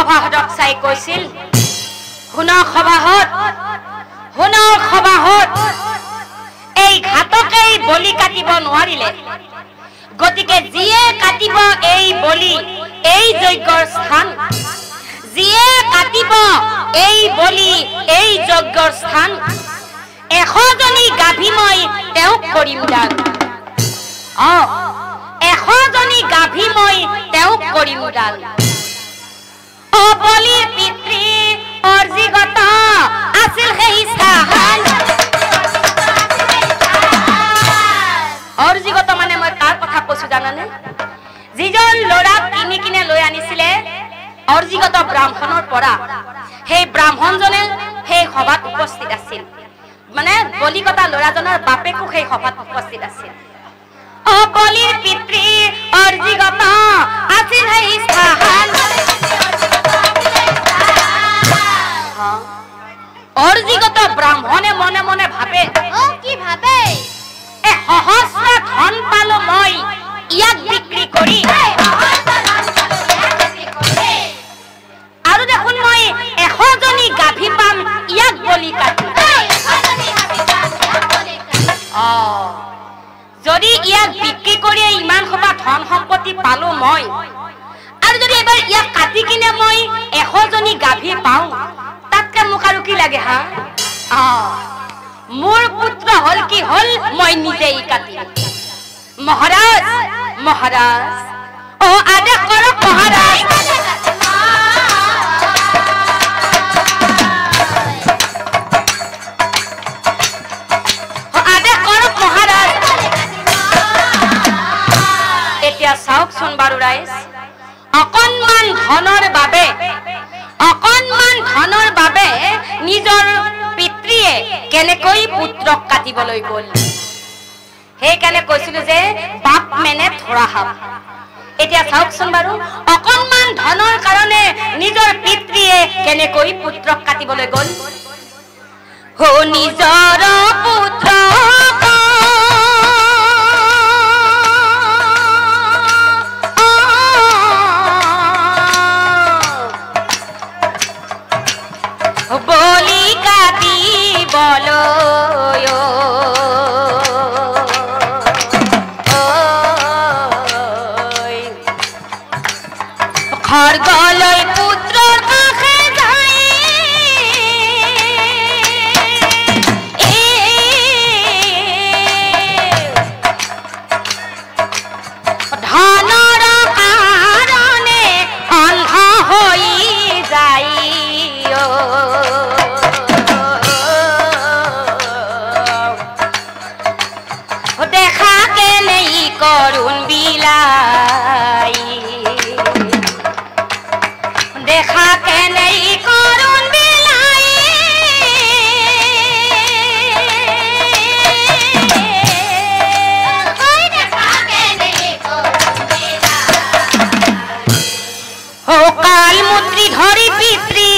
সভাহতক চাই কৈছিল হুনৰ সভাহত এই ঘাতকেই বলি কাটিব নোৱাৰিলে গতিকে যিয়ে কাটিব এই বলি এই যজ্ঞৰ স্থান যিয়ে কাটিব এই বলি এই যজ্ঞৰ স্থান 100 জনী গাভী মই তেওঁক কৰিম দান 100 জনী গাভী মই তেওঁক কৰিম দান ও বলিৰ পিতৃ অৰ্জিগত আছিল সেই স্থান অৰ্জিগত মানে মই কাৰ কথা কৈছো জানানে যিজন লৰাক কিনি কিনে লৈ আনিছিলে অৰ্জিগত ব্ৰাহ্মণৰ পৰা সেই ব্ৰাহ্মণজনে সেই সভাত উপস্থিত আছিল মানে বলিকতা লৰাজনৰ বাপেকো সেই সভাত উপস্থিত আছিল ও বলিৰ পিতৃ অৰ্জিগত আছিল সেই স্থান অৰ্জিগত ব্ৰাহ্মণে মনে মনে ভাবে কি ভাবে এ সহস্ৰ ধন পালো মই ইয়াক বিক্ৰী কৰি আৰু দেখোন মই 100 জনী গাভী পাম ইয়াক বলি কাটি যদি ইয়াক বিক্ৰী কৰি ইমান সবা ধন সম্পত্তি পালো মই আৰু যদি এবাৰ ইয়াক কাটি কিনে মই 100 জনী গাভী পাওঁ তাতকে মোক আৰু কি লাগে হা মোৰ পুত্ৰ হল কি হল মই নিজেই কাটি মহাৰাজ ও আদেশ কৰক মহাৰাজ এতিয়া চাওকচোন বাৰু ৰাইজ অকণমান ধনৰ বাবে নিজৰ পিতৃয়ে কেনেকৈ পুত্ৰক কাটিবলৈ গ'ল সেইকাৰণে কৈছিলো যে বাপ মেনে ধৰা হাপ এতিয়া চাওকচোন বাৰু অকণমান ধনৰ কাৰণে নিজৰ পিতৃয়ে কেনেকৈ পুত্ৰক কাটিবলৈ গ'ল নিজৰ পুত্ৰ বলি কাটি বলো খড়গলৈ পুত্ৰৰ কাষে যায় ধনৰ কাৰণে অন্ধ হৈ যায় দেখা কেনেই করুণ বিলাই দেখা কেনেই করুণ বিলাই ও কাল মুদ্রি ধরি পিতৃ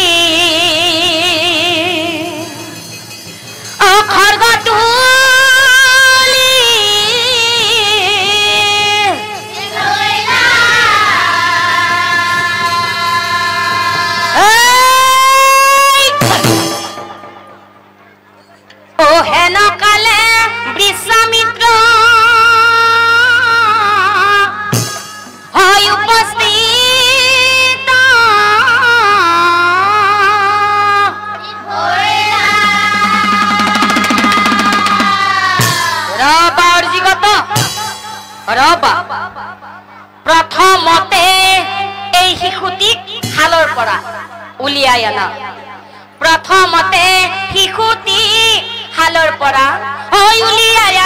ও খড়গ হেনকালে বিশ্বামিত্র হয় উপস্থিত রবা অর্জিগত রবা প্রথমতে এই শিশুটিক হালৰ পৰা উলিয়াই আনা প্ৰথমতে শিশুটি হালৰ পৰা হৈ উলিয়াই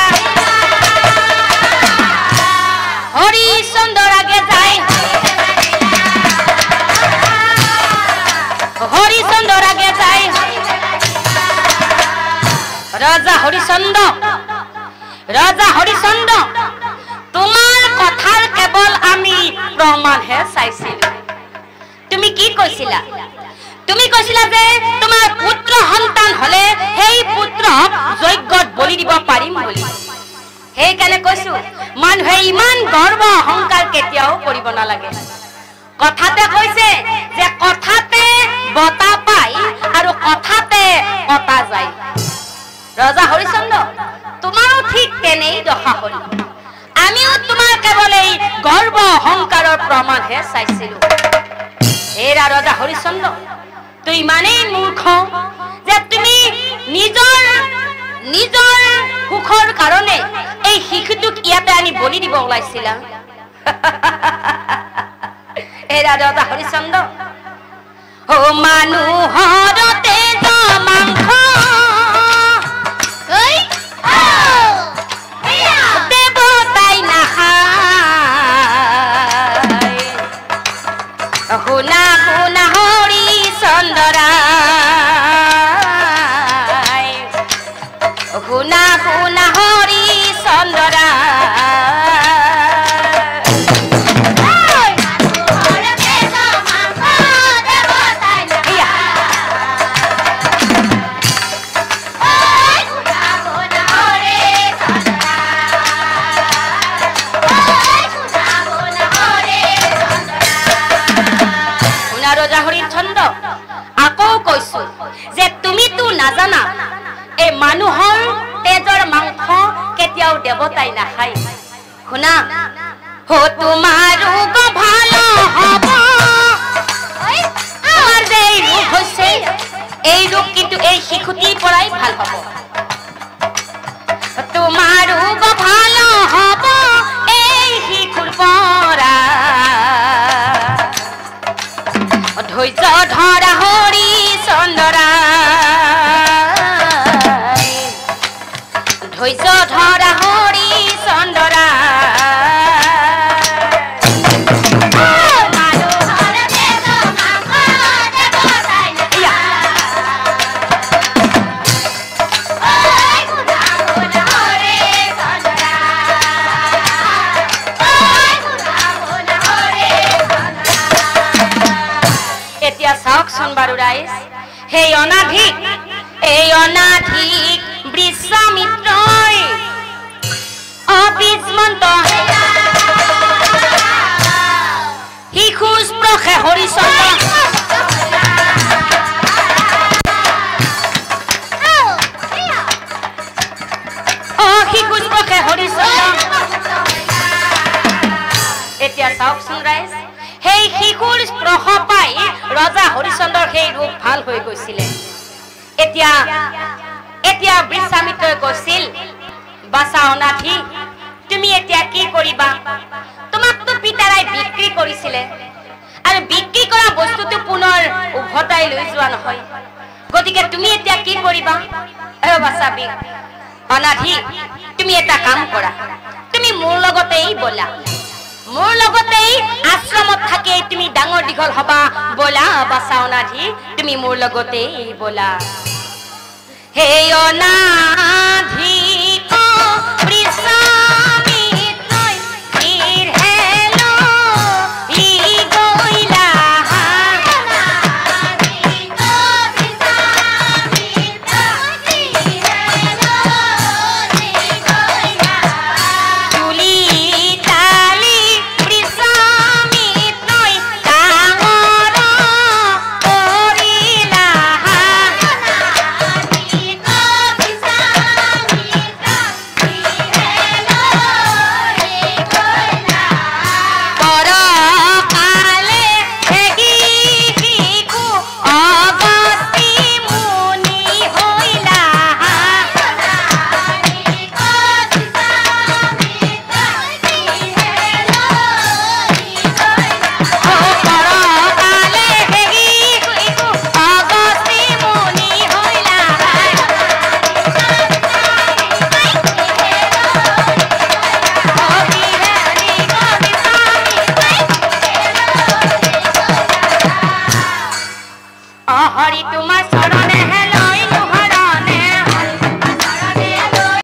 হৰিচন্দ্ৰ আগে যায় রাজা হরিচন্দ্র তোমার কথার কেবল আমি প্রমাণ হে চাইছিল তুমি কি কইছিলা তুমি কইছিলা যে তোমার পুত্র সন্তান হলে সেই পুত্রক যজ্ঞত বলি দিব পাৰিম বুলি সেই কানে কৈছো মানুহে ইমান গৰ্ব অহংকাৰ কেতিয়াও কৰিব নালাগে কথাতে কৈছে যে কথাতে বতা পাই আৰু কথাতে কটা যায়। ৰজা হৰিচন্দ্ৰ তোমাৰো ঠিক তেনেই দশা হ'ল। আমিও তোমাৰ কেৱল এই গৰ্ব অহংকাৰৰ প্ৰমাণহে চাইছিলো। এৰা ৰজা হৰিচন্দ্ৰ তুই ইমানেই মূৰ্খ যে তুমি নিজৰ সুখৰ কাৰণে এই শিশুটোক ইয়াতে আনি বলি দিব ওলাইছিলা। এৰা ৰজা হৰিচন্দ্ৰ ও মানুহৰ তেজ মাংস দেৱতাই নাখায়। শুনা শুনা হৰিচন্দ্ৰা শুনা শুনা হৰিচন্দ্ৰা আকৌ কৈছো যে তুমিতো নাজানা এই মানুহৰ তেজৰ মাংস কেতিয়াও দেৱতাই নাখায়। শুনা হো তোমাৰো ভাল হ'ব। তোমাৰ যে এই ৰোগ হৈছে এই ৰোগ কিন্তু এই শিশুটিৰ পৰাই ভাল হ'ব। তোমাৰো ভাল হ'ব এই শিশুৰ পৰা। ধৈৰ্য ধৰা হৰিচন্দ্ৰা ধৈৰ্য ধৰা হৰিচন্দ্ৰা চাওকচোন বাৰু ৰাইজ সেই অনাধিক বিশ্বামিত্ৰই অবিস্মন্ত শিশু স্পৰ্শে হৰিচন্দ্ৰ শিশু স্পৰ্শে হৰিচন্দ্ৰ। এতিয়া চাওকচোন ৰাইজ সেই শিশুৰ স্পৰ্শ পাই ৰজা হৰিচন্দ্ৰৰ সেই ৰোগ ভাল হৈ গৈছিলে। এতিয়া বিশ্বামিত্ৰই কৈছিল বাছা অনাথি তুমি এতিয়া কি কৰিবা? তোমাকতো পিতাৰাই বিক্ৰী কৰিছিলে আৰু বিক্ৰী কৰা বস্তুটো পুনৰ উভতাই লৈ যোৱা নহয়। গতিকে তুমি এতিয়া কি কৰিবা? বাছা অনাথি তুমি এটা কাম কৰা, তুমি মোৰ লগতেই বলা। মোৰ লগতেই আশ্ৰমত থাকি তুমি ডাঙৰ দীঘল হবা। বলা বাছা অনাথি তুমি মোৰ লগতেই বলা। হে অনাথি হৰি তোমাৰ